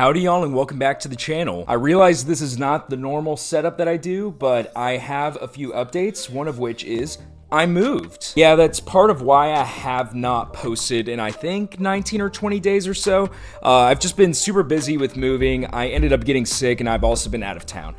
Howdy y'all and welcome back to the channel. I realize this is not the normal setup that I do, but I have a few updates, one of which is I moved. Yeah, that's part of why I have not posted in I think 19 or 20 days or so. I've just been super busy with moving. I ended up getting sick and I've also been out of town.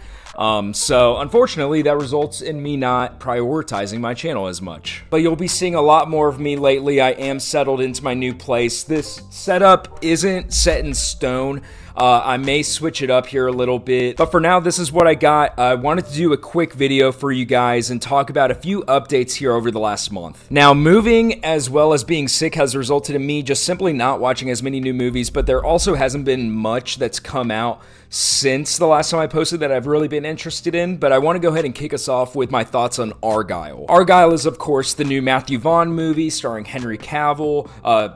So unfortunately that results in me not prioritizing my channel as much. But you'll be seeing a lot more of me lately. I am settled into my new place. This setup isn't set in stone. I may switch it up here a little bit, but for now, this is what I got. I wanted to do a quick video for you guys and talk about a few updates here over the last month. Now, moving as well as being sick has resulted in me just simply not watching as many new movies, but there also hasn't been much that's come out since the last time I posted that I've really been interested in, but I want to go ahead and kick us off with my thoughts on Argylle. Argylle is, of course, the new Matthew Vaughn movie starring Henry Cavill,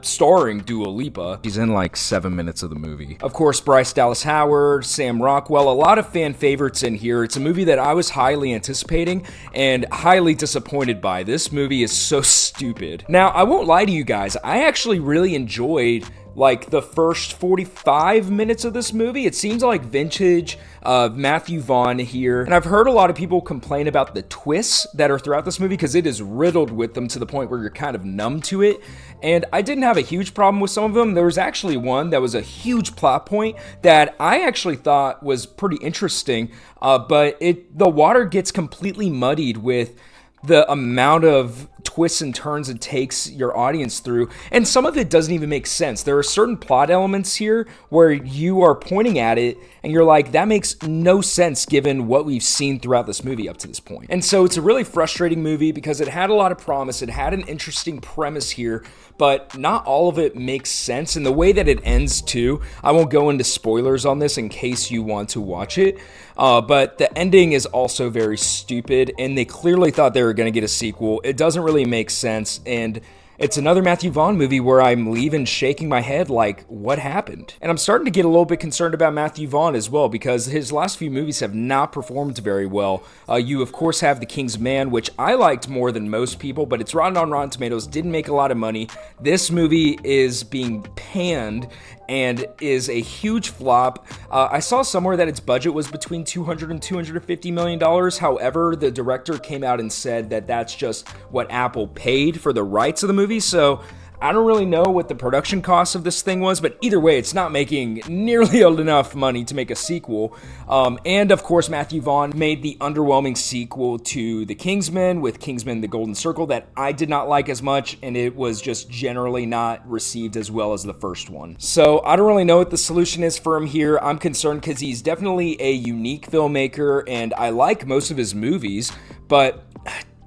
starring Dua Lipa. She's in like 7 minutes of the movie. Of course, Bryce Dallas Howard, Sam Rockwell, a lot of fan favorites in here. It's a movie that I was highly anticipating and highly disappointed by. This movie is so stupid. Now, I won't lie to you guys, I actually really enjoyed like the first 45 minutes of this movie. It seems like vintage Matthew Vaughn here. And I've heard a lot of people complain about the twists that are throughout this movie because it is riddled with them to the point where you're kind of numb to it. And I didn't have a huge problem with some of them. There was actually one that was a huge plot point that I actually thought was pretty interesting, but the water gets completely muddied with the amount of twists and turns it takes your audience through, and some of it doesn't even make sense. There are certain plot elements here where you are pointing at it and you're like, that makes no sense given what we've seen throughout this movie up to this point. And so it's a really frustrating movie because it had a lot of promise, it had an interesting premise here, but not all of it makes sense. And the way that it ends too, I won't go into spoilers on this in case you want to watch it, but the ending is also very stupid and they clearly thought they were going to get a sequel. It doesn't really make sense, and it's another Matthew Vaughn movie where I'm leaving shaking my head like, what happened? And I'm starting to get a little bit concerned about Matthew Vaughn as well because his last few movies have not performed very well. You, of course, have The King's Man, which I liked more than most people, but it's on Rotten Tomatoes, didn't make a lot of money. This movie is being panned and is a huge flop. I saw somewhere that its budget was between $200 and $250 million. However, the director came out and said that that's just what Apple paid for the rights of the movie. So I don't really know what the production cost of this thing was, but either way, it's not making nearly enough money to make a sequel. And of course, Matthew Vaughn made the underwhelming sequel to The Kingsman with Kingsman: The Golden Circle that I did not like as much, and it was just generally not received as well as the first one. So I don't really know what the solution is for him here. I'm concerned because he's definitely a unique filmmaker, and I like most of his movies, but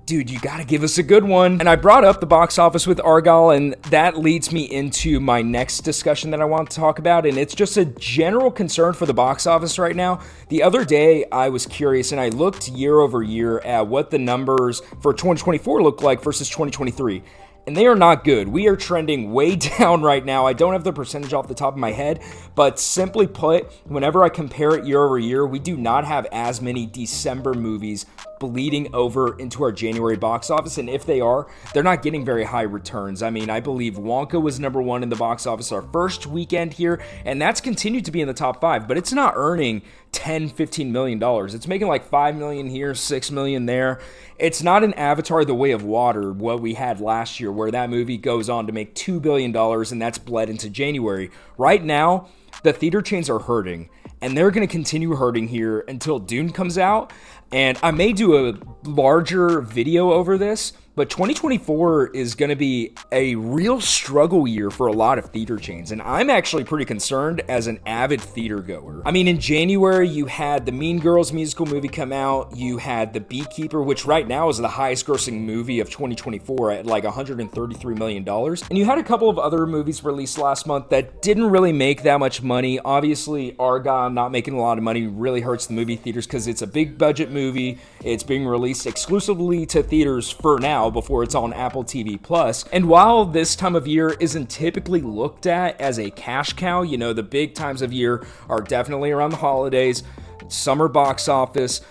dude, you gotta give us a good one. And I brought up the box office with Argylle, and that leads me into my next discussion that I want to talk about, and it's just a general concern for the box office right now. The other day, I was curious, and I looked year over year at what the numbers for 2024 look like versus 2023. And they are not good. We are trending way down right now. I don't have the percentage off the top of my head, but simply put, whenever I compare it year over year, we do not have as many December movies bleeding over into our January box office, and if they are, they're not getting very high returns. I mean, I believe Wonka was #1 in the box office our first weekend here, and that's continued to be in the top 5, but it's not earning $10-15 million. It's making like $5 million here, $6 million there. It's not an Avatar: The Way of Water, what we had last year, where that movie goes on to make $2 billion, and that's bled into January. Right now, the theater chains are hurting, and they're going to continue hurting here until Dune comes out. And I may do a larger video over this, but 2024 is going to be a real struggle year for a lot of theater chains, and I'm actually pretty concerned as an avid theater goer. I mean, in January, you had the Mean Girls musical movie come out, you had The Beekeeper, which right now is the highest grossing movie of 2024 at like $133 million, and you had a couple of other movies released last month that didn't really make that much money. Obviously, Argylle not making a lot of money really hurts the movie theaters because it's a big budget movie. It's being released exclusively to theaters for now before it's on Apple TV Plus. And while this time of year isn't typically looked at as a cash cow, you know, the big times of year are definitely around the holidays, summer box office,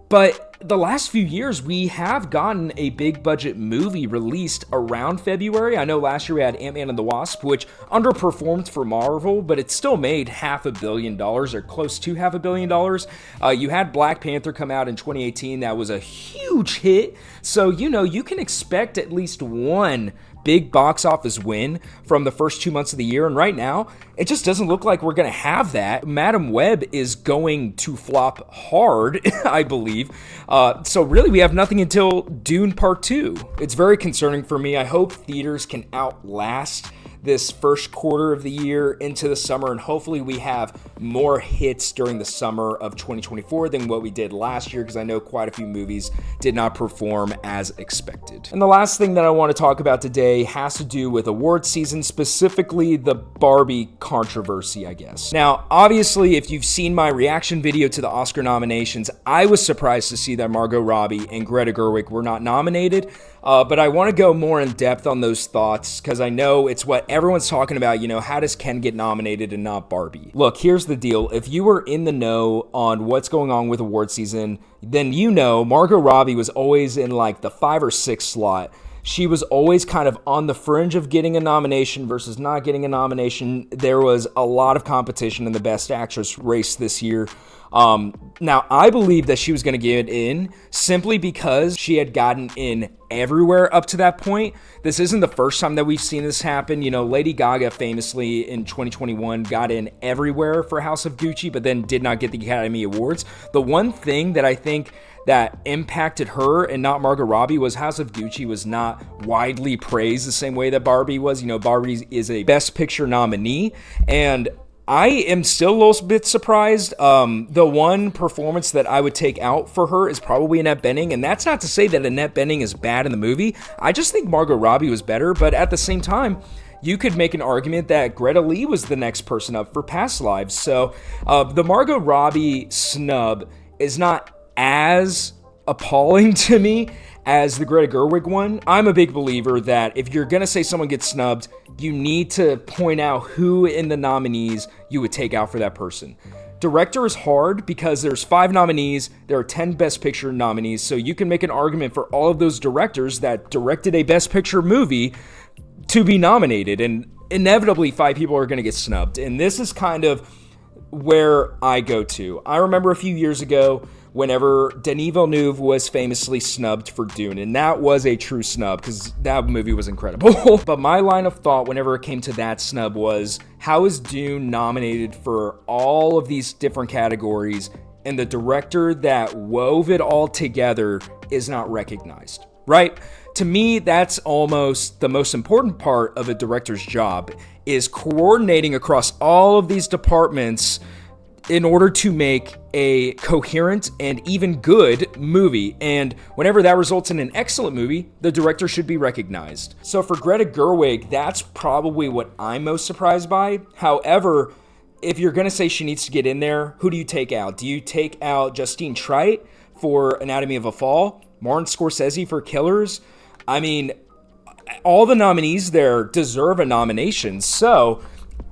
but the last few years, we have gotten a big budget movie released around February. I know last year we had Ant-Man and the Wasp, which underperformed for Marvel, but it still made $500 million or close to $500 million. You had Black Panther come out in 2018. That was a huge hit. So, you know, you can expect at least one big box office win from the first 2 months of the year, and right now it just doesn't look like we're gonna have that. Madam Web is going to flop hard, I believe. So really we have nothing until Dune Part 2. It's very concerning for me. I hope theaters can outlast this first quarter of the year into the summer, and hopefully we have more hits during the summer of 2024 than what we did last year, because I know quite a few movies did not perform as expected. And the last thing that I want to talk about today has to do with award season, specifically the Barbie controversy, I guess. Now, obviously, if you've seen my reaction video to the Oscar nominations, I was surprised to see that Margot Robbie and Greta Gerwig were not nominated. But I want to go more in depth on those thoughts because I know it's what everyone's talking about. You know, how does Ken get nominated and not Barbie? Look, here's the deal. If you were in the know on what's going on with award season, then you know Margot Robbie was always in like the 5 or 6 slot. She was always kind of on the fringe of getting a nomination versus not getting a nomination. There was a lot of competition in the Best Actress race this year. Now, I believe that she was going to get in simply because she had gotten in everywhere up to that point. This isn't the first time that we've seen this happen. You know, Lady Gaga famously in 2021 got in everywhere for House of Gucci, but then did not get the Academy Awards. The one thing that I think that impacted her and not Margot Robbie was House of Gucci was not widely praised the same way that Barbie was. You know, Barbie is a Best Picture nominee, and I am still a little bit surprised. The one performance that I would take out for her is probably Annette Bening, and that's not to say that Annette Bening is bad in the movie. I just think Margot Robbie was better, but at the same time, you could make an argument that Greta Lee was the next person up for Past Lives. So the Margot Robbie snub is not as appalling to me as the Greta Gerwig one. I'm a big believer that if you're going to say someone gets snubbed, you need to point out who in the nominees you would take out for that person. Director is hard because there's 5 nominees, there are 10 Best Picture nominees, so you can make an argument for all of those directors that directed a Best Picture movie to be nominated, and inevitably 5 people are going to get snubbed. And this is kind of where I go to. I remember a few years ago whenever Denis Villeneuve was famously snubbed for Dune, and that was a true snub because that movie was incredible. But my line of thought whenever it came to that snub was, how is Dune nominated for all of these different categories and the director that wove it all together is not recognized, right? To me, that's almost the most important part of a director's job, is coordinating across all of these departments in order to make a coherent and even good movie. And whenever that results in an excellent movie, the director should be recognized. So for Greta Gerwig, that's probably what I'm most surprised by. However, if you're going to say she needs to get in there, who do you take out? Do you take out Justine Triet for Anatomy of a Fall? Martin Scorsese for Killers? I mean, all the nominees there deserve a nomination. So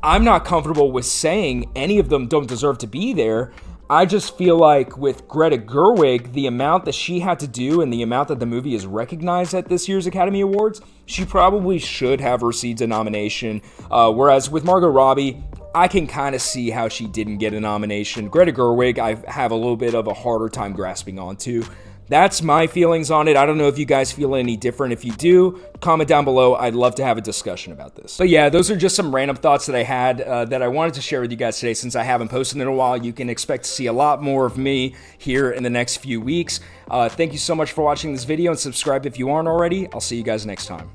I'm not comfortable with saying any of them don't deserve to be there. I just feel like with Greta Gerwig, the amount that she had to do and the amount that the movie is recognized at this year's Academy Awards, she probably should have received a nomination. Whereas with Margot Robbie, I can kind of see how she didn't get a nomination. Greta Gerwig, I have a little bit of a harder time grasping onto. That's my feelings on it. I don't know if you guys feel any different. If you do, comment down below. I'd love to have a discussion about this. But yeah, those are just some random thoughts that I had that I wanted to share with you guys today. Since I haven't posted in a while, you can expect to see a lot more of me here in the next few weeks. Thank you so much for watching this video, and subscribe if you aren't already. I'll see you guys next time.